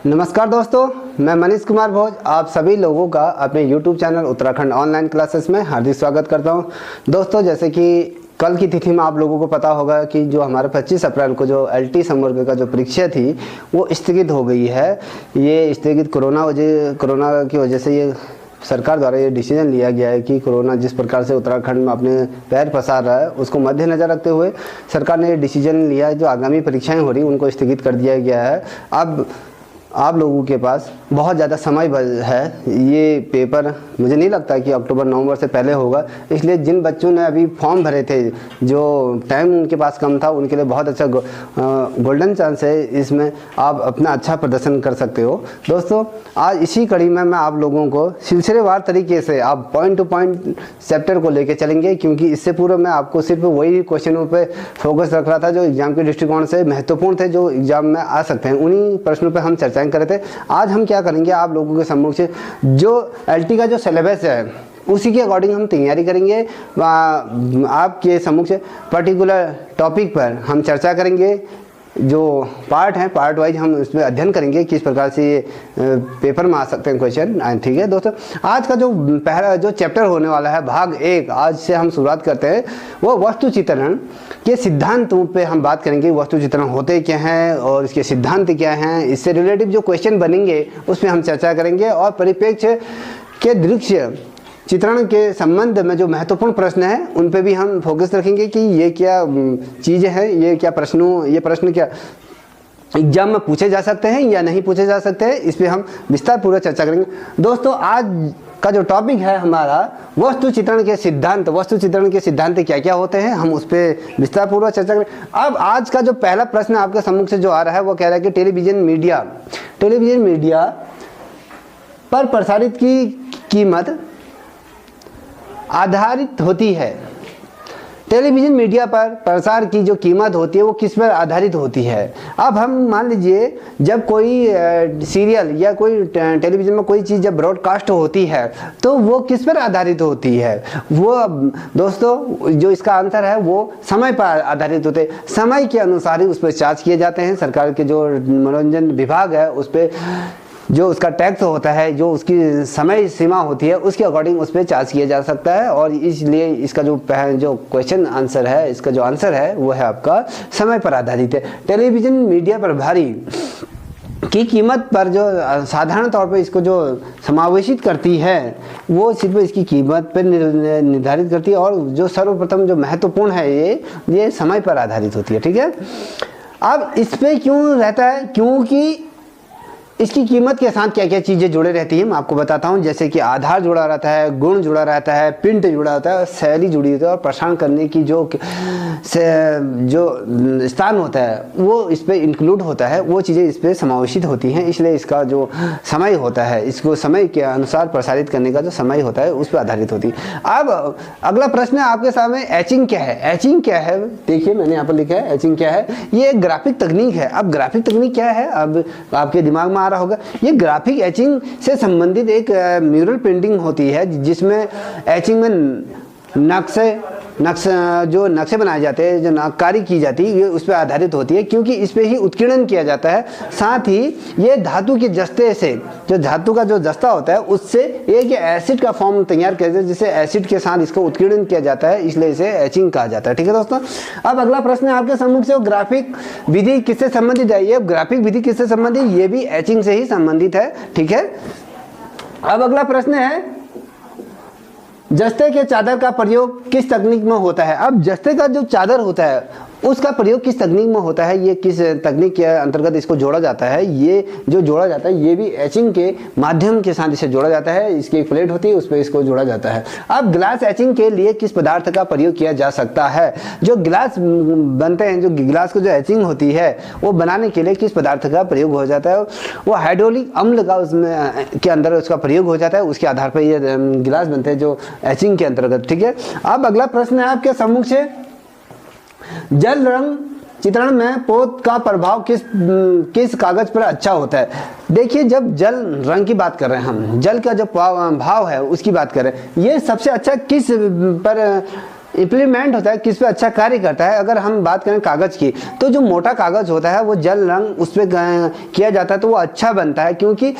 नमस्कार दोस्तों, मैं मनीष कुमार भोज आप सभी लोगों का अपने YouTube channel Uttarakhand online classes में हार्दिक स्वागत करता हूं। दोस्तों, जैसे कि कल की तिथि में आप लोगों को पता होगा कि जो हमारे 25 अप्रैल को जो LT संवर्ग का जो परीक्षा थी वो स्थगित हो गई है। ये स्थगित कोरोना की वजह से ये सरकार द्वारा ये डिसीजन लिया गया है कि कोरोना जिस प्रकार से उत्तराखंड में अपने पैर पसार रहा है उसको मद्देनजर रखते हुए सरकार ने ये डिसीजन लिया है। जो आगामी परीक्षाएं हो रही उनको स्थगित कर दिया गया है। अब आप लोगों के पास बहुत ज़्यादा समय है। ये पेपर मुझे नहीं लगता कि अक्टूबर नवंबर से पहले होगा, इसलिए जिन बच्चों ने अभी फॉर्म भरे थे, जो टाइम उनके पास कम था, उनके लिए बहुत अच्छा गोल्डन चांस है। इसमें आप अपना अच्छा प्रदर्शन कर सकते हो। दोस्तों, आज इसी कड़ी में मैं आप लोगों को सिलसिलेवार तरीके से आप पॉइंट टू पॉइंट चैप्टर को लेकर चलेंगे, क्योंकि इससे पूर्व मैं आपको सिर्फ वही क्वेश्चनों पर फोकस रख रहा था जो एग्जाम के दृष्टिकोण से महत्वपूर्ण थे, जो एग्जाम में आ सकते हैं। उन्हीं प्रश्नों पर हम चर्चाएं कर रहे थे। आज हम क्या करेंगे, आप लोगों के सम्मुख से जो LT का जो सिलेबस है उसी के अकॉर्डिंग हम तैयारी करेंगे। आपके सम्मुख से पर्टिकुलर टॉपिक पर हम चर्चा करेंगे। जो पार्ट हैं, पार्ट वाइज हम उसमें अध्ययन करेंगे किस प्रकार से ये पेपर में आ सकते हैं क्वेश्चन। ठीक है दोस्तों, आज का जो पहला जो चैप्टर होने वाला है भाग 1, आज से हम शुरुआत करते हैं। वो वस्तु चित्रण के सिद्धांतों पे हम बात करेंगे। वस्तु चित्रण होते क्या हैं और इसके सिद्धांत क्या हैं, इससे रिलेटिव जो क्वेश्चन बनेंगे उस पर हम चर्चा करेंगे। और परिप्रेक्ष्य के दृश्य चित्रण के संबंध में जो महत्वपूर्ण प्रश्न है उन पे भी हम फोकस रखेंगे कि ये क्या चीज़ें हैं, ये प्रश्न क्या एग्जाम में पूछे जा सकते हैं या नहीं पूछे जा सकते हैं, इस पे हम विस्तार पूर्वक चर्चा करेंगे। दोस्तों, आज का जो टॉपिक है हमारा वस्तु चित्रण के सिद्धांत। वस्तु चित्रण के सिद्धांत क्या क्या होते हैं, हम उस पर विस्तार पूर्वक चर्चा करेंगे। अब आज का जो पहला प्रश्न आपके सम्मुख से जो आ रहा है वो कह रहा है कि टेलीविजन मीडिया पर प्रसारित की कीमत आधारित होती है। टेलीविजन मीडिया पर प्रसार की जो कीमत होती है वो किस पर आधारित होती है। अब हम मान लीजिए जब कोई सीरियल या कोई टेलीविजन में कोई चीज़ जब ब्रॉडकास्ट होती है तो वो किस पर आधारित होती है। वो दोस्तों, जो इसका आंसर है वो समय पर आधारित होते हैं। समय के अनुसार ही उस पर चार्ज किए जाते हैं। सरकार के जो मनोरंजन विभाग है उस पर जो उसका टैक्स होता है, जो उसकी समय सीमा होती है, उसके अकॉर्डिंग उस पर चार्ज किया जा सकता है। और इसलिए इसका जो क्वेश्चन आंसर है, इसका जो आंसर है वो है आपका समय पर आधारित है। टेलीविजन मीडिया प्रभारी की कीमत पर जो साधारण तौर पर इसको जो समावेशित करती है वो सिर्फ इसकी कीमत पर निर्धारित करती है। और जो सर्वप्रथम जो महत्वपूर्ण है ये समय पर आधारित होती है। ठीक है, अब इस पर क्यों रहता है, क्योंकि इसकी कीमत के साथ क्या क्या चीज़ें जुड़े रहती हैं मैं आपको बताता हूं। जैसे कि आधार जुड़ा रहता है, गुण जुड़ा रहता है, प्रिंट जुड़ा रहता है, शैली जुड़ी होती है और प्रसारण करने की जो स्थान होता है वो इस पर इंक्लूड होता है। वो चीज़ें इस पर समावेशित होती हैं। इसलिए इसका जो समय होता है, इसको समय के अनुसार प्रसारित करने का जो समय होता है उस पर आधारित होती है। अब अगला प्रश्न है आपके सामने, एचिंग क्या है। एचिंग क्या है, देखिए मैंने यहाँ पर लिखा है एचिंग क्या है। ये एक ग्राफिक तकनीक है। अब ग्राफिक तकनीक क्या है, अब आपके दिमाग में रहा होगा। ये ग्राफिक एचिंग से संबंधित एक म्यूरल पेंटिंग होती है जिसमें एचिंग में जो नक्शे बनाए जाते हैं, जो नक्कारी की जाती है, ये उस पर आधारित होती है, क्योंकि इस पे ही उत्कीर्णन किया जाता है। साथ ही ये धातु के जस्ते से, जो धातु का जो जस्ता होता है उससे एक एसिड का फॉर्म तैयार किया जाता है, जिससे एसिड के साथ इसको उत्कीर्णन किया जाता है, इसलिए इसे एचिंग कहा जाता है। ठीक है दोस्तों, अब अगला प्रश्न है आपके सम्मुख से, ग्राफिक विधि किससे संबंधित है। ये ग्राफिक विधि किससे संबंधित, ये भी एचिंग से ही संबंधित है। ठीक है, अब अगला प्रश्न है, जस्ते के चादर का प्रयोग किस तकनीक में होता है। अब जस्ते का जो चादर होता है उसका प्रयोग किस तकनीक में होता है, ये किस तकनीक के अंतर्गत इसको जोड़ा जाता है। ये जो जोड़ा जाता है ये भी एचिंग के माध्यम के साथ इसे जोड़ा जाता है। इसकी एक प्लेट होती है, उस पर इसको जोड़ा जाता है। अब ग्लास एचिंग के लिए किस पदार्थ का प्रयोग किया जा सकता है। जो गिलास बनते हैं, जो गिलास को जो एचिंग होती है वो बनाने के लिए किस पदार्थ का प्रयोग हो जाता है, वो हाइड्रोलिक अम्ल का उसमें के अंदर उसका प्रयोग हो जाता है। उसके आधार पर ये गिलास बनते हैं जो एचिंग के अंतर्गत। ठीक है, अब अगला प्रश्न है आपके सम्मुख से, जल रंग चित्रण में पोत का प्रभाव किस कागज पर अच्छा होता है। देखिए, जब जल रंग की बात कर रहे हैं, हम जल का जो भाव है उसकी बात कर रहे हैं, ये सबसे अच्छा किस पर इम्प्लीमेंट होता है, किस पे अच्छा कार्य करता है। अगर हम बात करें कागज़ की, तो जो मोटा कागज़ होता है वो जल रंग उस पर किया जाता है तो वो अच्छा बनता है, क्योंकि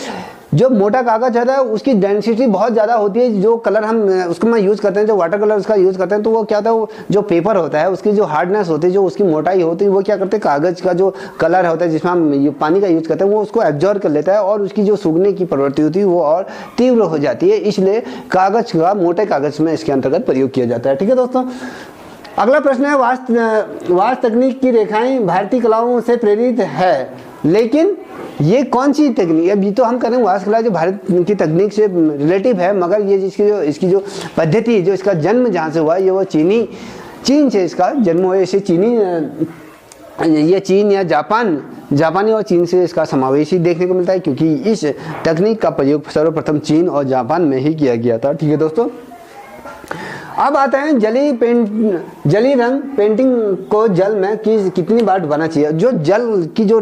जो मोटा कागज़ होता है उसकी डेंसिटी बहुत ज़्यादा होती है। जो कलर हम उसको में यूज़ करते हैं, जो वाटर कलर उसका यूज़ करते हैं, तो वो क्या होता है, वो जो पेपर होता है उसकी जो हार्डनेस होती है, जो उसकी मोटाई होती है, वो क्या करते हैं, कागज़ का जो कलर होता है जिसमें हम पानी का यूज़ करते हैं वो उसको एब्जॉर्ब कर लेता है और उसकी जो सूखने की प्रवृत्ति होती है वो और तीव्र हो जाती है। इसलिए कागज़ का, मोटे कागज़ में इसके अंतर्गत प्रयोग किया जाता है। ठीक है दोस्तों, अगला प्रश्न है, वास्तु तकनीक की रेखाएं भारतीय कलाओं से प्रेरित है, लेकिन ये कौन सी तकनीक? अभी तो हम करें वास्तुकला जो भारत की तकनीक से रिलेटिव है, मगर ये इसकी जो पद्धति, जो इसका जन्म जहाँ से हुआ ये वो चीन से इसका जन्म हुआ। इसे ये चीन या जापानी और चीन से इसका समावेश ही देखने को मिलता है, क्योंकि इस तकनीक का प्रयोग सर्वप्रथम चीन और जापान में ही किया गया था। ठीक है दोस्तों, अब आते हैं जली रंग पेंटिंग को जल में कितनी बार डुबाना चाहिए। जो जल की जो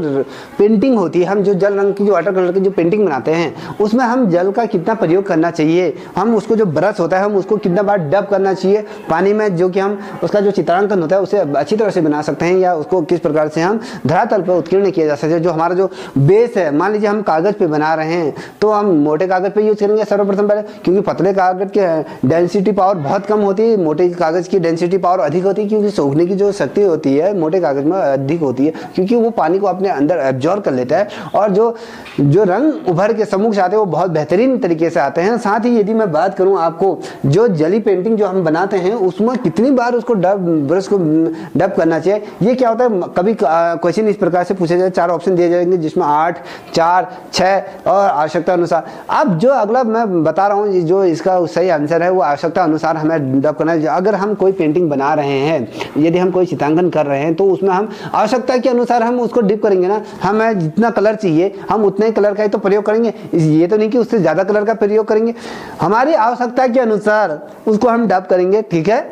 पेंटिंग होती है, हम जो जल रंग की जो वाटर कलर की जो पेंटिंग बनाते हैं उसमें हम जल का कितना प्रयोग करना चाहिए, हम उसको जो ब्रश होता है हम उसको कितना बार डब करना चाहिए पानी में, जो कि हम उसका जो चित्रांकन होता है उसे अच्छी तरह से बना सकते हैं, या उसको किस प्रकार से हम धरातल पर उत्कीर्ण किया जा सकता है। जो हमारा जो बेस है, मान लीजिए हम कागज़ पे बना रहे हैं तो हम मोटे कागज़ पे यूज़ करेंगे सर्वप्रथम पहले, क्योंकि पतले कागज़ के डेंसिटी पावर बहुत कम होती है, मोटे कागज की डेंसिटी पावर अधिक होती है, क्योंकि सूखने की जो शक्ति होती है मोटे कागज में अधिक होती है, क्योंकि वो पानी को अपने अंदर एब्जॉर्ब कर लेता है और जो रंग उभर के सम्मुख से आते हैं वो बहुत बेहतरीन तरीके से आते हैं। साथ ही यदि मैं बात करूं आपको, जो जली पेंटिंग जो हम बनाते हैं उसमें कितनी बार उसको ब्रश को डब करना चाहिए, ये क्या होता है, कभी क्वेश्चन इस प्रकार से पूछे जाए, 4 ऑप्शन दिए जाएंगे जिसमें 8, 4, 6 और आवश्यकता अनुसार। अब जो अगला मैं बता रहा हूँ, जो इसका सही आंसर है वो आवश्यकता अनुसार हमें डब करना है। अगर हम कोई पेंटिंग बना रहे हैं, यदि हम कोई चित्रांकन कर रहे हैं तो उसमें हम आवश्यकता के अनुसार हम उसको डिप करेंगे ना, हमें जितना कलर चाहिए हम उतने ही कलर का ही तो प्रयोग करेंगे, ये तो नहीं कि उससे ज़्यादा कलर का प्रयोग करेंगे, हमारी आवश्यकता के अनुसार उसको हम डब करेंगे। ठीक है,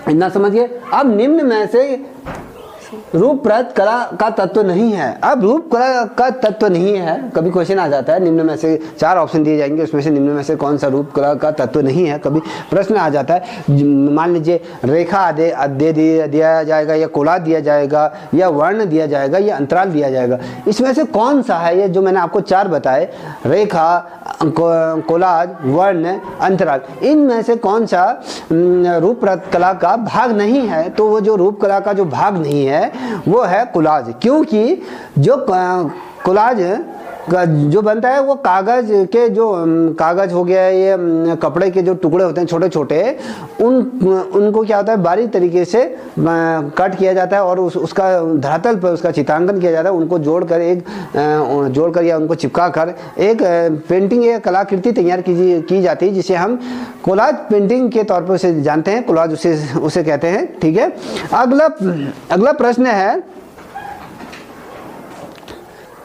इतना समझिए। अब निम्न में से रूपरत कला का तत्व नहीं है। अब रूप कला का तत्व नहीं है, कभी क्वेश्चन आ जाता है, निम्न में से 4 ऑप्शन दिए जाएंगे, उसमें से निम्न में से कौन सा रूप कला का तत्व नहीं है, कभी प्रश्न आ जाता है। मान लीजिए रेखा दे दिया जाएगा, या कोलाज दिया जाएगा, या वर्ण दिया जाएगा, या अंतराल दिया जाएगा, इसमें से कौन सा है? ये जो मैंने आपको 4 बताए, रेखा, कोलाज, वर्ण, अंतराल, इनमें से कौन सा रूपरत कला का भाग नहीं है? तो वो जो रूप कला का जो भाग नहीं है वो है कोलाज, क्योंकि जो कोलाज जो बनता है वो कागज के, जो कागज हो गया, ये कपड़े के जो टुकड़े होते हैं छोटे छोटे, उनको क्या होता है, बारीक तरीके से कट किया जाता है और उसका धरातल पर उसका चित्रांकन किया जाता है, उनको जोड़कर या उनको चिपका कर एक पेंटिंग या कलाकृति तैयार की जाती है, जिसे हम कोलाज पेंटिंग के तौर पर उसे जानते हैं, कोलाज उसे कहते हैं। ठीक है, अगला प्रश्न है,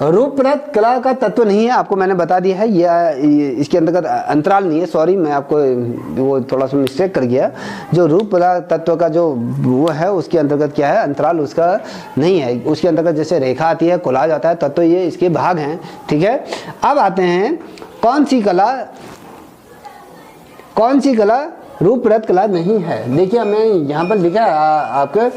रूपरत कला का तत्व नहीं है, आपको मैंने बता दिया है, ये इसके अंतर्गत अंतराल नहीं है, सॉरी मैं आपको वो थोड़ा सा मिस्टेक कर गया। जो रूप कला तत्व का जो वो है उसके अंतर्गत क्या है, अंतराल उसका नहीं है, उसके अंतर्गत जैसे रेखा आती है, कोलाज आता है, तत्व ये इसके भाग हैं। ठीक है, अब आते हैं कौन सी कला रूपरत कला नहीं है। देखिए हमें यहाँ पर लिखा है आपके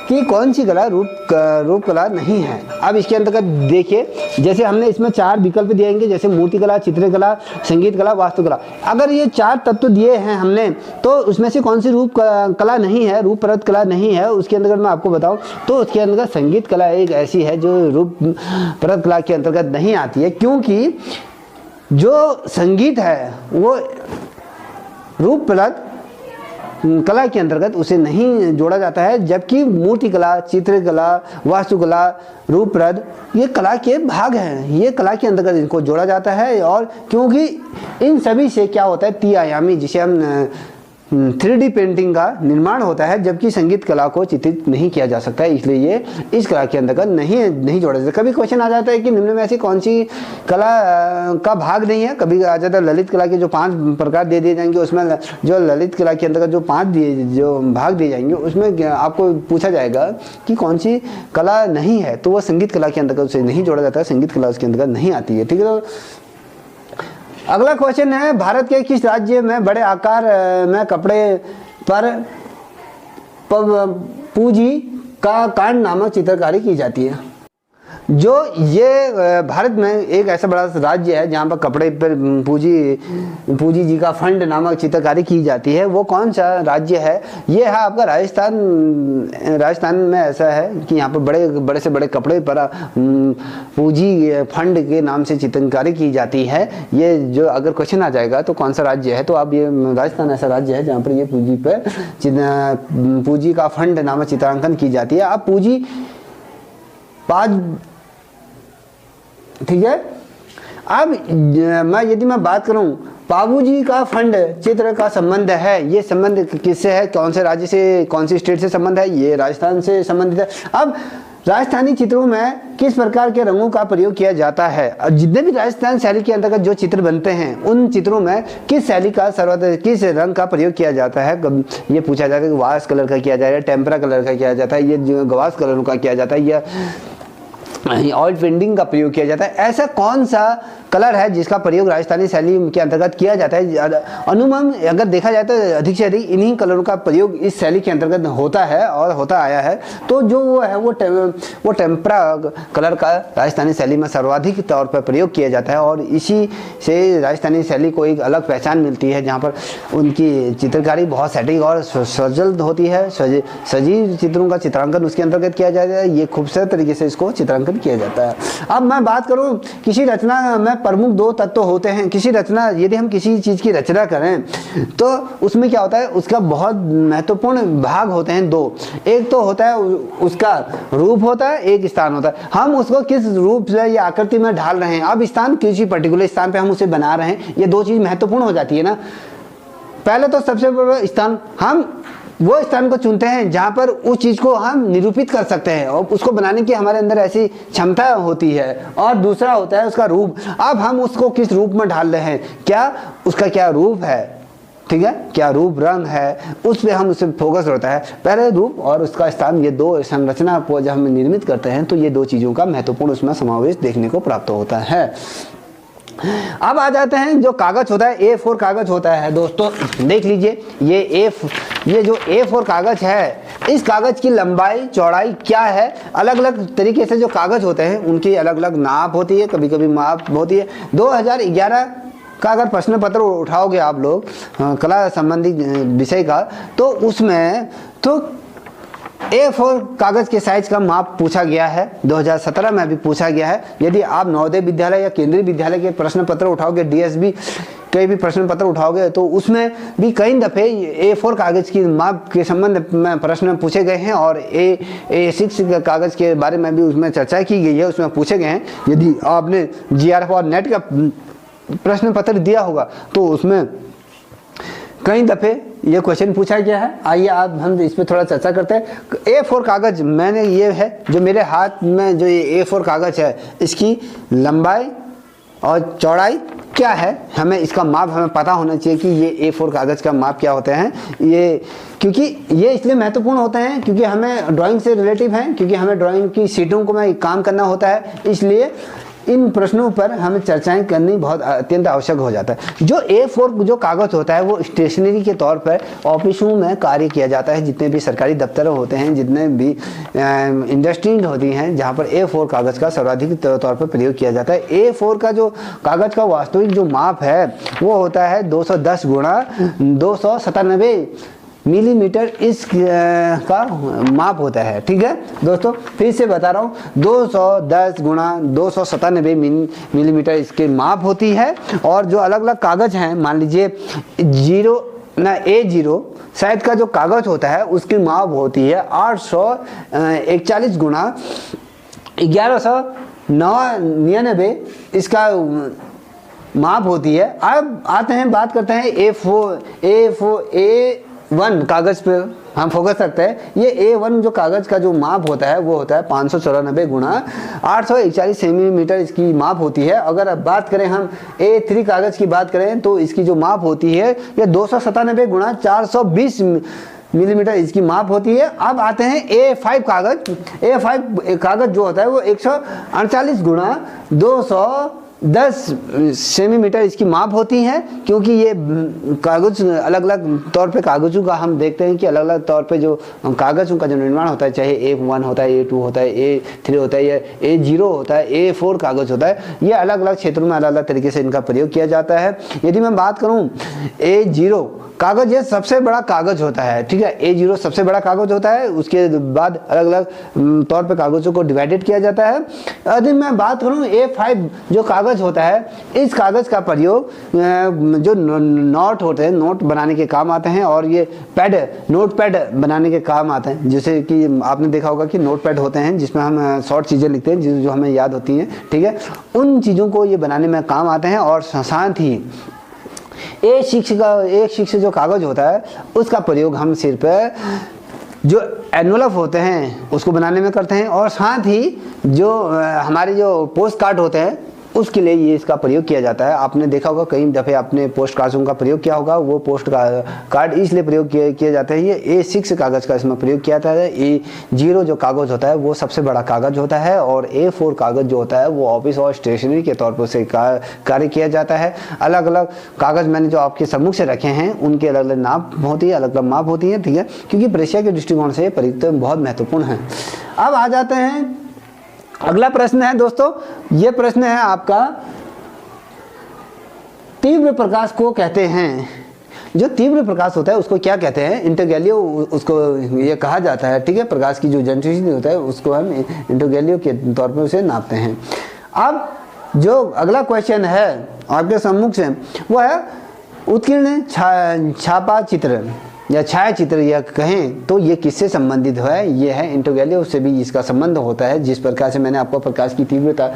कि कौन सी कला रूप कला नहीं है। अब इसके अंतर्गत देखिए, जैसे हमने इसमें 4 विकल्प दिएंगे, जैसे मूर्तिकला, चित्रकला, संगीत कला, वास्तुकला। अगर ये 4 तत्व दिए हैं हमने, तो उसमें से कौन सी रूप कला नहीं है, रूपरत कला नहीं है, उसके अंतर्गत मैं आपको बताऊं तो उसके अंतर्गत संगीत कला एक ऐसी है जो रूपरत कला के अंतर्गत नहीं आती है, क्योंकि जो संगीत है वो रूपरत कला के अंतर्गत उसे नहीं जोड़ा जाता है, जबकि मूर्तिकला, चित्रकला, वास्तुकला, रूपरत ये कला के भाग हैं, ये कला के अंतर्गत इनको जोड़ा जाता है। और क्योंकि इन सभी से क्या होता है, त्रिआयामी, जिसे हम 3D पेंटिंग का निर्माण होता है, जबकि संगीत कला को चित्रित नहीं किया जा सकता है, इसलिए ये इस कला के अंतर्गत नहीं जोड़ा जाता। कभी क्वेश्चन आ जाता है कि निम्न में ऐसी कौन सी कला का भाग नहीं है, कभी आ जाता है ललित कला के जो 5 प्रकार दे दिए जाएंगे, उसमें जो ललित कला के अंतर्गत जो 5 जो भाग दिए जाएंगे उसमें आपको पूछा जाएगा कि कौन सी कला नहीं है, तो वह संगीत कला के अंतर्गत उसे नहीं जोड़ा जाता है, संगीत कला उसके अंतर्गत नहीं आती है। ठीक है, तो अगला क्वेश्चन है, भारत के किस राज्य में बड़े आकार में कपड़े पर पूजी का कांड नामक चित्रकारी की जाती है। जो ये भारत में एक ऐसा बड़ा राज्य है जहाँ पर कपड़े पर पूजी जी का फंड नामक चित्रकारी की जाती है, वो कौन सा राज्य है? ये है आपका राजस्थान। राजस्थान में ऐसा है कि यहाँ पर बड़े से बड़े कपड़े पर पूजी फंड के नाम से चित्रकारी की जाती है। ये जो अगर क्वेश्चन आ जाएगा तो कौन सा राज्य है, तो अब ये राजस्थान ऐसा राज्य है जहाँ पर ये पूजी का फंड नामक चित्रांकन की जाती है। अब पूजी ठीक है। अब यदि मैं बात करूं पाबूजी का फंड चित्र का संबंध है, ये संबंध किससे है, कौन से राज्य से, कौन सी स्टेट से संबंध है? ये राजस्थान से संबंधित है। अब राजस्थानी चित्रों में किस प्रकार के रंगों का प्रयोग किया जाता है? और जितने भी राजस्थान शैली के अंतर्गत जो चित्र बनते हैं उन चित्रों में किस शैली का किस रंग का प्रयोग किया जाता है? ये पूछा जाता है कि वाश कलर का किया जाएगा, टेम्परा कलर का किया जाता है, ये जो गवास कलर का किया जाता है, या ऑयल पेंटिंग का प्रयोग किया जाता है। ऐसा कौन सा कलर है जिसका प्रयोग राजस्थानी शैली के अंतर्गत किया जाता है? अनुमान अगर देखा जाए तो अधिक से अधिक इन्हीं कलरों का प्रयोग इस शैली के अंतर्गत होता है और होता आया है। तो जो वो है वो टेम्परा कलर का राजस्थानी शैली में सर्वाधिक तौर पर प्रयोग किया जाता है, और इसी से राजस्थानी शैली को एक अलग पहचान मिलती है, जहाँ पर उनकी चित्रकारी बहुत सटीक और सजल होती है। सजीव चित्रों का चित्रांकन उसके अंतर्गत किया जाता है। ये खूबसूरत तरीके से इसको चित्रांकन किया जाता है। अब मैं बात करूं किसी रचना में प्रमुख दो तत्व होते हैं। किसी रचना, यदि हम किसी चीज की रचना करें तो उसमें क्या होता है, उसका बहुत महत्वपूर्ण भाग होते हैं दो। एक तो होता है उसका रूप होता है, एक स्थान होता है। हम उसको किस रूप से या आकृति में ढाल रहे हैं, अब स्थान किसी पर्टिकुलर स्थान पे हम उसे बना रहे हैं, ये दो चीज महत्वपूर्ण हो जाती है ना। पहले तो सबसे बड़ा स्थान, हम वो स्थान को चुनते हैं जहां पर उस चीज को हम निरूपित कर सकते हैं और उसको बनाने की हमारे अंदर ऐसी क्षमता होती है। और दूसरा होता है उसका रूप। अब हम उसको किस रूप में ढाल रहे हैं, क्या उसका क्या रूप है, ठीक है, क्या रूप रंग है, उस पर हम उसे फोकस होता है। पहले रूप और उसका स्थान, ये दो संरचना को जब हम निर्मित करते हैं तो ये दो चीजों का महत्वपूर्ण उसमें समावेश देखने को प्राप्त होता है। अब आ जाते हैं जो कागज होता है, A4 कागज होता है। दोस्तों देख लीजिए, ये जो A4 कागज है, इस कागज की लंबाई चौड़ाई क्या है? अलग अलग तरीके से जो कागज होते हैं उनकी अलग अलग नाप होती है, कभी कभी माप होती है। 2011 का अगर प्रश्न पत्र उठाओगे आप लोग कला संबंधी विषय का, तो उसमें तो A4 कागज के साइज का माप पूछा गया है। 2017 में भी पूछा गया है। यदि आप नवोदय विद्यालय या केंद्रीय विद्यालय के प्रश्न पत्र उठाओगे, DSB के भी प्रश्न पत्र उठाओगे, तो उसमें भी कई दफे A4 कागज की माप के संबंध में प्रश्न पूछे गए हैं, और A6 कागज के बारे में भी उसमें चर्चा की गई है, उसमें पूछे गए हैं। यदि आपने GRF और नेट का प्रश्न पत्र दिया होगा तो उसमें कई दफे ये क्वेश्चन पूछा गया है। आइए आप हम इस पर थोड़ा चर्चा करते हैं। A4 कागज, मैंने ये है जो मेरे हाथ में जो ये A4 कागज है, इसकी लंबाई और चौड़ाई क्या है, हमें इसका माप हमें पता होना चाहिए कि ये A4 कागज का माप क्या होते हैं। ये क्योंकि ये इसलिए महत्वपूर्ण होते हैं क्योंकि हमें ड्राइंग से रिलेटिव हैं, क्योंकि हमें ड्राइंग की शीटों को में काम करना होता है, इसलिए इन प्रश्नों पर हमें चर्चाएं करनी बहुत अत्यंत आवश्यक हो जाता है। जो A4 जो कागज होता है वो स्टेशनरी के तौर पर ऑफिसों में कार्य किया जाता है। जितने भी सरकारी दफ्तर होते हैं, जितने भी इंडस्ट्रीज होती हैं, जहां पर A4 कागज का सर्वाधिक तौर पर प्रयोग किया जाता है। A4 का जो कागज का वास्तविक जो माप है वो होता है 210 गुणा 297 मिलीमीटर इस का माप होता है। ठीक है दोस्तों, फिर से बता रहा हूँ, 210 गुणा 297 मिलीमीटर इसके माप होती है। और जो अलग अलग कागज हैं, मान लीजिए A0 शायद का जो कागज होता है उसकी माप होती है 841 गुणा 1199 इसका माप होती है। अब आते हैं, बात करते हैं A1 कागज पे हम फोकस करते हैं। ये A1 जो कागज का जो माप होता है वो होता है 594 गुणा 841 सेंटीमीटर इसकी माप होती है। अगर अब बात करें हम A3 कागज की बात करें तो इसकी जो माप होती है ये 297 गुणा 420 मिलीमीटर इसकी माप होती है। अब आते हैं A5 कागज। A5 कागज जो होता है वो 148 गुणा 10 सेंटीमीटर इसकी माप होती है, क्योंकि ये कागज अलग अलग तौर पे कागजों का हम देखते हैं कि अलग अलग तौर पे जो कागजों का जो निर्माण होता है, चाहे A1 होता है, A2 होता है, A3 होता है, या A0 होता है, A4 कागज होता है, ये अलग अलग क्षेत्रों में अलग अलग तरीके से इनका प्रयोग किया जाता है। यदि मैं बात करूं A0 कागज, ये सबसे बड़ा कागज होता है, ठीक है, A0 सबसे बड़ा कागज होता है, उसके बाद अलग अलग तौर पे कागजों को डिवाइडेड किया जाता है। यदि मैं बात करूं A5 जो कागज होता है, इस कागज का प्रयोग जो नोट होते हैं, नोट बनाने के काम आते हैं, और ये पैड, नोट पैड बनाने के काम आते हैं। जैसे कि आपने देखा होगा कि नोट पैड होते हैं जिसमें हम शॉर्ट चीज़ें लिखते हैं जो हमें याद होती हैं, ठीक है, उन चीज़ों को ये बनाने में काम आते हैं। और साथ ही A6 जो कागज होता है, उसका प्रयोग हम सिर्फ जो एनवलप होते हैं उसको बनाने में करते हैं, और साथ ही जो हमारे जो पोस्ट कार्ड होते हैं उसके लिए ये इसका प्रयोग किया जाता है। आपने देखा होगा कई दफ़े आपने पोस्ट कार्ड्स का प्रयोग किया होगा, वो पोस्ट कार्ड इसलिए प्रयोग किए जाते हैं, ये A6 कागज़ का इसमें प्रयोग किया जाता है। A0 जो कागज़ होता है वो सबसे बड़ा कागज़ होता है, और A4 कागज़ जो होता है वो ऑफिस और स्टेशनरी के तौर पर से कार्य किया जाता है। अलग अलग कागज़ मैंने जो आपके सम्मुख से रखे हैं उनके अलग अलग नाप होती है, अलग अलग माप होती है, ठीक है, क्योंकि परीक्षा के दृष्टिकोण से प्रयुक्त बहुत महत्वपूर्ण है। अब आ जाते हैं, अगला प्रश्न है दोस्तों, ये प्रश्न है आपका, तीव्र प्रकाश को कहते हैं, जो तीव्र प्रकाश होता है उसको क्या कहते हैं? इंटरगैलियो उसको ये कहा जाता है, ठीक है, प्रकाश की जो इंटेंसिटी होता है उसको हम इंटरगैलियो के तौर पर उसे नापते हैं। अब जो अगला क्वेश्चन है आपके सम्मुख से वो है उत्कीर्ण छापा चित्र या छायाचित्र, या कहें तो ये किससे संबंधित है? ये है इंटरगैलियो से भी इसका संबंध होता है। जिस प्रकार से मैंने आपको प्रकाश की तीव्रता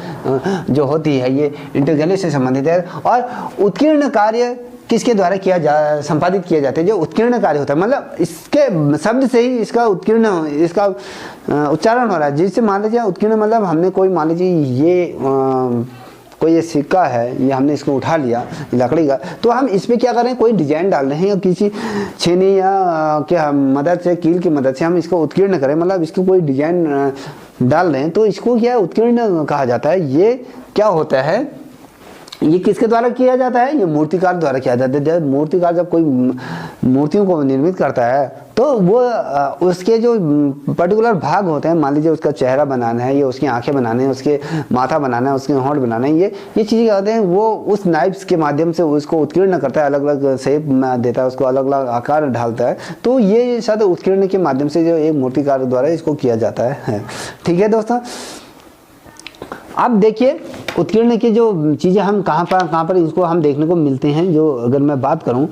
जो होती है ये इंटरगैलियो से संबंधित है। और उत्कीर्ण कार्य किसके द्वारा संपादित किया जाता है? जो उत्कीर्ण कार्य होता है, मतलब इसके शब्द से ही इसका उत्कीर्ण, इसका उच्चारण हो रहा है। जिससे मान लीजिए उत्कीर्ण मतलब हमने कोई, मान लीजिए ये कोई ये सिक्का है, ये हमने इसको उठा लिया लकड़ी का, तो हम इस पर क्या कर रहे हैं, कोई डिजाइन डाल रहे हैं, या किसी छेनी या क्या मदद से, कील की मदद से हम इसको उत्कीर्ण करें, मतलब इसको कोई डिजाइन डाल रहे हैं, तो इसको क्या उत्कीर्ण कहा जाता है। ये क्या होता है, ये किसके द्वारा किया जाता है? ये मूर्तिकार द्वारा किया जाता है। जब मूर्तिकार जब कोई मूर्तियों को निर्मित करता है तो वो उसके जो पर्टिकुलर भाग होते हैं, मान लीजिए उसका चेहरा बनाना है, या उसकी आंखें बनाने हैं, उसके माथा बनाना है, उसके होंठ बनाना है, ये चीज़ें क्या होते हैं, वो उस नाइफ्स के माध्यम से उसको उत्कीर्ण करता है, अलग अलग शेप देता है, उसको अलग अलग आकार ढालता है। तो ये शायद उत्कीर्ण के माध्यम से जो एक मूर्तिकार द्वारा इसको किया जाता है। ठीक है दोस्तों, अब देखिए उत्कीर्ण की जो चीज़ें हम कहाँ पर इसको हम देखने को मिलते हैं। जो अगर मैं बात करूँ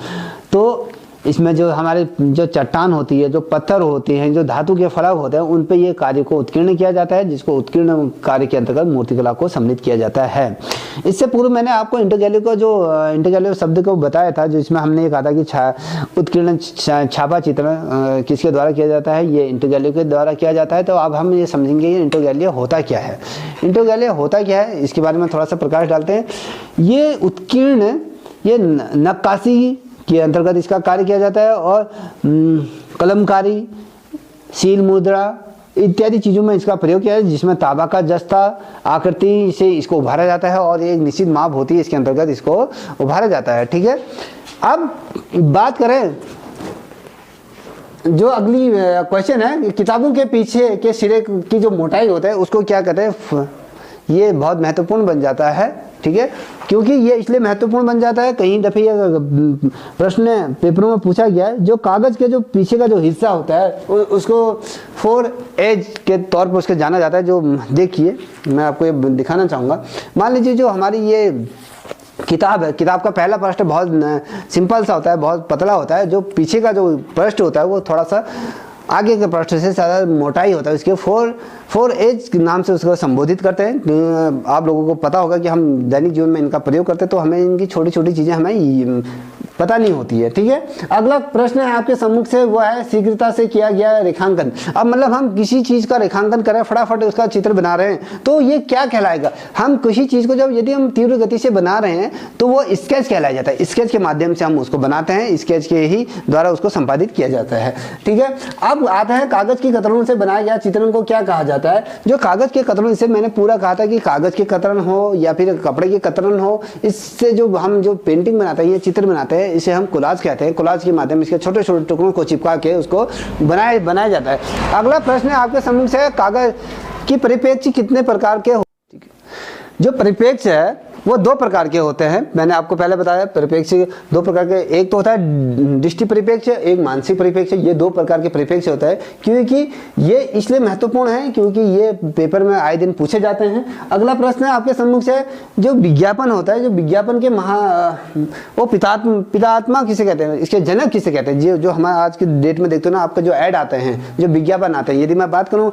तो इसमें जो हमारे जो चट्टान होती है, जो पत्थर होते हैं, जो धातु के फलक होते हैं, उन पे ये कार्य को उत्कीर्ण किया जाता है, जिसको उत्कीर्ण कार्य के अंतर्गत मूर्तिकला को सम्मिलित किया जाता है। इससे पूर्व मैंने आपको इंटरगैलियो का जो इंटरगैलियो शब्द को बताया था, जो इसमें हमने ये कहा था कि उत्कीर्ण छापा चित्रण किसके द्वारा किया जाता है, ये इंटरगैलियो के द्वारा किया जाता है। तो अब हम ये समझेंगे ये इंटरगैलियो होता क्या है। इंटरगैलियो होता क्या है, इसके बारे में थोड़ा सा प्रकाश डालते हैं। ये उत्कीर्ण, ये नक्काशी के अंतर्गत इसका कार्य किया जाता है, और कलमकारी, सील मुद्रा इत्यादि चीज़ों में इसका प्रयोग किया है, जिसमें तांबा का जस्ता आकृति से इसको उभारा जाता है, और एक निश्चित माप होती है, इसके अंतर्गत इसको उभारा जाता है। ठीक है, अब बात करें जो अगली क्वेश्चन है, किताबों के पीछे के सिरे की जो मोटाई होता है उसको क्या कहते हैं? ये बहुत महत्वपूर्ण बन जाता है। ठीक है, क्योंकि ये इसलिए महत्वपूर्ण बन जाता है, कहीं दफे ये प्रश्न पेपरों में पूछा गया है, जो कागज के जो पीछे का जो हिस्सा होता है उसको 4 एज के तौर पर उसके जाना जाता है। जो देखिए मैं आपको ये दिखाना चाहूँगा, मान लीजिए जो हमारी ये किताब है, किताब का पहला पृष्ठ बहुत सिंपल सा होता है, बहुत पतला होता है। जो पीछे का जो पृष्ठ होता है वो थोड़ा सा आगे के पृष्ठ से ज़्यादा मोटाई होता है। इसके 4 एज के नाम से उसको संबोधित करते हैं। आप लोगों को पता होगा कि हम दैनिक जीवन में इनका प्रयोग करते हैं, तो हमें इनकी छोटी छोटी चीज़ें हमें पता नहीं होती है। ठीक है, अगला प्रश्न है आपके सम्मुख से, वो है शीघ्रता से किया गया रेखांकन। अब मतलब हम किसी चीज़ का रेखांकन करें, फटाफट उसका चित्र बना रहे हैं, तो ये क्या कहलाएगा? हम किसी चीज़ को जब यदि हम तीव्र गति से बना रहे हैं तो वो स्केच कहलाया जाता है। स्केच के माध्यम से हम उसको बनाते हैं, स्केच के ही द्वारा उसको संपादित किया जाता है। ठीक है, अब आता है कागज की कतरनों से बनाया गया चित्रण को क्या कहा जाता है? जाता है जो कागज़ के कतरन, इसे मैंने पूरा कहा था कि कागज़ के कतरन हो या फिर कपड़े के कतरन हो, इससे जो हम जो पेंटिंग बनाते हैं, ये चित्र बनाते हैं, इसे हम कोलाज कहते हैं। कोलाज के माध्यम इसके छोटे छोटे टुकड़ों को चिपका के उसको बनाया जाता है। अगला प्रश्न है आपके सम्मुख से, कागज़ की परिप्रेक्ष्य कितने प्रकार के हो? जो परिप्रेक्ष्य है वो दो प्रकार के होते हैं। मैंने आपको पहले बताया परिप्रेक्ष्य दो प्रकार के, एक तो होता है दृष्टि परिप्रेक्ष्य, एक मानसिक परिप्रेक्ष्य। ये दो प्रकार के परिप्रेक्ष्य होता है, क्योंकि ये इसलिए महत्वपूर्ण है क्योंकि ये पेपर में आए दिन पूछे जाते हैं। अगला प्रश्न है आपके सम्मुख से, जो विज्ञापन होता है, जो विज्ञापन के वो पितात्मा किसे कहते हैं, इसके जनक किसे कहते हैं? जो हमारे आज की डेट में देखते हो ना, आपके जो ऐड आते हैं, जो विज्ञापन आते हैं, यदि मैं बात करूँ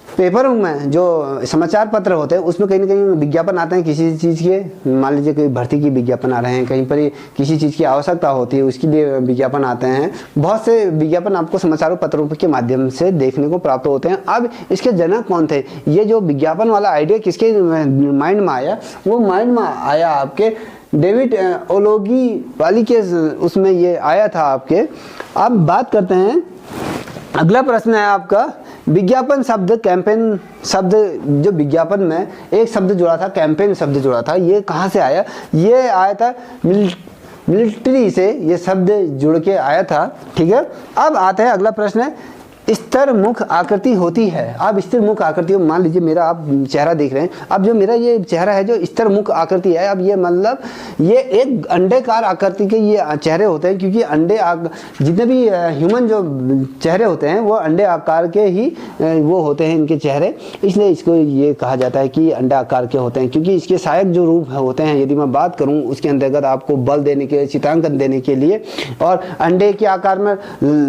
पेपरों में, जो समाचार पत्र होते हैं उसमें कहीं ना कहीं विज्ञापन आते हैं किसी चीज़ के। मान लीजिए कोई भर्ती की विज्ञापन आ रहे हैं, कहीं पर किसी चीज़ की आवश्यकता होती है उसके लिए विज्ञापन आते हैं। बहुत से विज्ञापन आपको समाचारों पत्रों के माध्यम से देखने को प्राप्त होते हैं। अब इसके जनक कौन थे? ये जो विज्ञापन वाला आइडिया किसके माइंड में आया? वो माइंड में आया आपके डेविड ओलोगी वाली के, उसमें ये आया था आपके। अब बात करते हैं, अगला प्रश्न है आपका, विज्ञापन शब्द, कैंपेन शब्द, जो विज्ञापन में एक शब्द जुड़ा था, कैंपेन शब्द जुड़ा था, ये कहाँ से आया? ये आया था मिलिट्री से, ये शब्द जुड़ के आया था। ठीक है, अब आते हैं अगला प्रश्न है, स्तर मुख आकृति होती है। अब स्थिर मुख आकृति, मान लीजिए मेरा आप चेहरा देख रहे हैं, अब जो मेरा ये चेहरा है जो स्तर मुख आकृति है, अब ये मतलब ये एक अंडेकार आकृति के ये चेहरे होते हैं, क्योंकि जितने भी ह्यूमन जो चेहरे होते हैं वो अंडे आकार के ही वो होते हैं इनके चेहरे, इसलिए इसको ये कहा जाता है कि अंडे आकार के होते हैं। क्योंकि इसके सहायक जो रूप होते हैं, यदि मैं बात करूँ उसके अंतर्गत आपको बल देने के, चित्रांकन देने के लिए, और अंडे के आकार में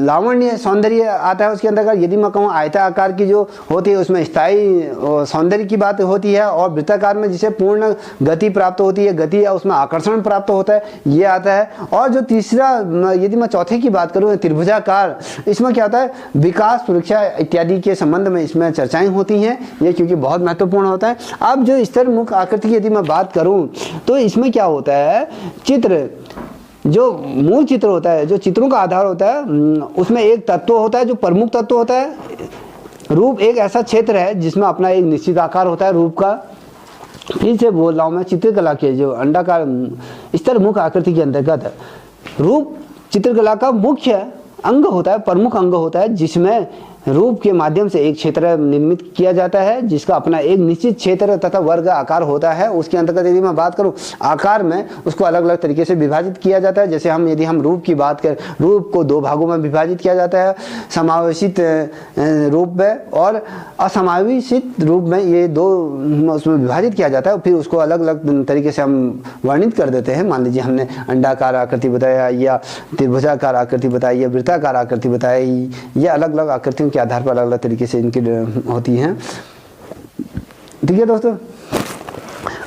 लावण्य सौंदर्य आता है। उसके अंदर यदि मैं कहूँ आयता आकार की जो होती है उसमें स्थायी सौंदर्य की बात होती है, और वृत्ताकार में जिसे पूर्ण गति प्राप्त होती है, गति या उसमें आकर्षण प्राप्त होता है, ये आता है। और जो तीसरा, यदि मैं चौथे की बात करूँ त्रिभुजाकार, इसमें क्या होता है? विकास, सुरक्षा इत्यादि के संबंध में इसमें चर्चाएं होती हैं, ये क्योंकि बहुत महत्वपूर्ण होता है। अब जो स्तर मुख आकृति की यदि मैं बात करूँ तो इसमें क्या होता है? चित्र, जो मूल चित्र होता है, जो चित्रों का आधार होता है, उसमें एक तत्व होता है जो प्रमुख तत्व होता है। रूप एक ऐसा क्षेत्र है जिसमें अपना एक निश्चित आकार होता है रूप का। फिर से बोल रहा हूँ मैं, चित्रकला के जो अंडाकार स्तर मुख आकृति के अंतर्गत रूप चित्रकला का मुख्य अंग होता है, प्रमुख अंग होता है, जिसमें रूप के माध्यम से एक क्षेत्र निर्मित किया जाता है जिसका अपना एक निश्चित क्षेत्र तथा वर्ग आकार होता है। उसके अंतर्गत यदि मैं बात करूं आकार में, उसको अलग अलग तरीके से विभाजित किया जाता है। जैसे यदि हम रूप की बात करें, रूप को दो भागों में विभाजित किया जाता है, समावेशित रूप में और असमावेशित रूप में, ये दो उसमें विभाजित किया जाता है। फिर उसको अलग अलग तरीके से हम वर्णित कर देते हैं। मान लीजिए हमने अंडाकार आकृति बताया, या त्रिभुजाकार आकृति बताई, या वृत्ताकार आकृति बताई, ये अलग अलग आकृतियों के आधार पर अलग अलग तरीके से इनकी होती हैं। ठीक है दोस्तों,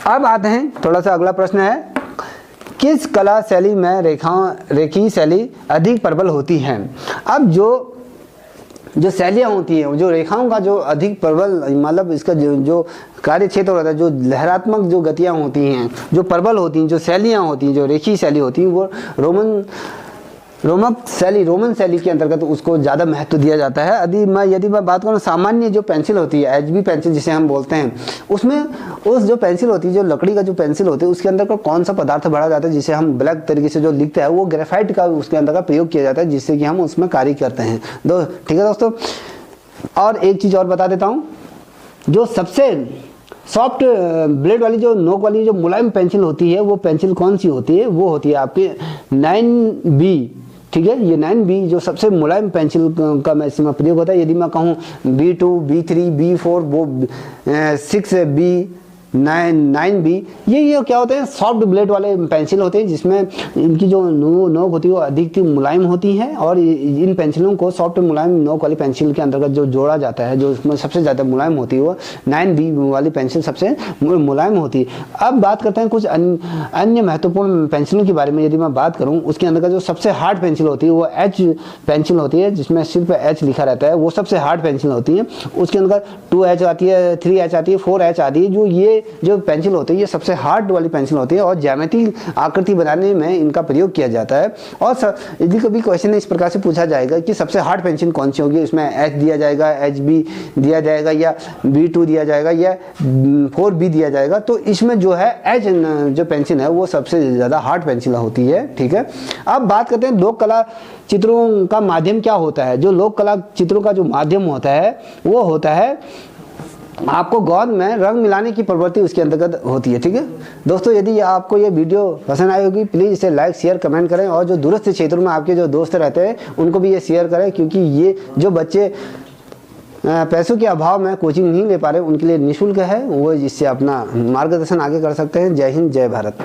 अब आते हैं थोड़ा सा, अगला प्रश्न है, किस कला शैली में रेखीय शैली अधिक प्रबल होती है? अब जो शैलियाँ होती हैं, जो रेखाओं का जो अधिक प्रबल, मतलब इसका जो कार्य क्षेत्र होता है, जो लहरात्मक जो गतियाँ होती हैं, जो प्रबल होती हैं, जो शैलियाँ होती हैं, जो रेखीय शैली होती हैं, वो रोमन शैली के अंतर्गत उसको ज़्यादा महत्व दिया जाता है। यदि मैं बात करूँ सामान्य जो पेंसिल होती है, HB पेंसिल जिसे हम बोलते हैं, उसमें उस जो पेंसिल होती है, जो लकड़ी का जो पेंसिल होती है, उसके अंदर का कौन सा पदार्थ भरा जाता है जिसे हम ब्लैक तरीके से जो लिखते हैं, वो ग्रेफाइट का उसके अंदर का प्रयोग किया जाता है, जिससे कि हम उसमें कार्य करते हैं। ठीक है दोस्तों, और एक चीज़ और बता देता हूँ, जो सबसे सॉफ्ट ब्लेड वाली, जो नोक वाली, जो मुलायम पेंसिल होती है, वो पेंसिल कौन सी होती है? वो होती है आपकी 9B। ठीक है, ये 9B जो सबसे मुलायम पेंसिल का मैं इसमें प्रयोग होता है। यदि मैं कहूँ B2, B3, B4, वो 6B, 9B, ये क्या होते हैं? सॉफ्ट ब्लेड वाले पेंसिल होते हैं, जिसमें इनकी जो नोक होती है वो अधिक मुलायम होती है, और इन पेंसिलों को सॉफ्ट मुलायम नोक वाली पेंसिल के अंतर्गत जो जोड़ा जाता है, जो उसमें सबसे ज़्यादा मुलायम होती है, वो 9B वाली पेंसिल सबसे मुलायम होती है। अब बात करते हैं कुछ अन्य महत्वपूर्ण पेंसिलों के बारे में। यदि मैं बात करूँ, उसके अंतर्गत जो सबसे हार्ड पेंसिल होती है वो H पेंसिल होती है, जिसमें सिर्फ H लिखा रहता है, वो सबसे हार्ड पेंसिल होती है। उसके अंदर 2H आती है, 3H आती है, 4H आती है, जो ये ये जो पेंसिल होती है ये सबसे हार्ड वाली पेंसिल होती है और ज्यामिति आकृति बनाने में इनका प्रयोग किया जाता है। और यदि कभी क्वेश्चन इस प्रकार से पूछा जाएगा कि सबसे हार्ड पेंसिल कौन सी होगी, इसमें एच दिया जाएगा, HB दिया जाएगा या B2 दिया जाएगा या 4B दिया जाएगा, तो इसमें जो है एच जो पेंसिल है वो सबसे ज़्यादा हार्ड पेंसिल होती है। ठीक है, अब बात करते हैं लोक कला चित्रों का माध्यम क्या होता है। जो लोक कला चित्रों का जो माध्यम होता है वो होता है आपको गोंद में रंग मिलाने की प्रवृत्ति उसके अंतर्गत होती है। ठीक है दोस्तों, यदि आपको ये वीडियो पसंद आई होगी प्लीज़ इसे लाइक शेयर कमेंट करें और जो दूरस्थ क्षेत्रों में आपके जो दोस्त रहते हैं उनको भी ये शेयर करें, क्योंकि ये जो बच्चे पैसों के अभाव में कोचिंग नहीं ले पा रहे उनके लिए निःशुल्क है, वो इससे अपना मार्गदर्शन आगे कर सकते हैं। जय हिंद, जय भारत।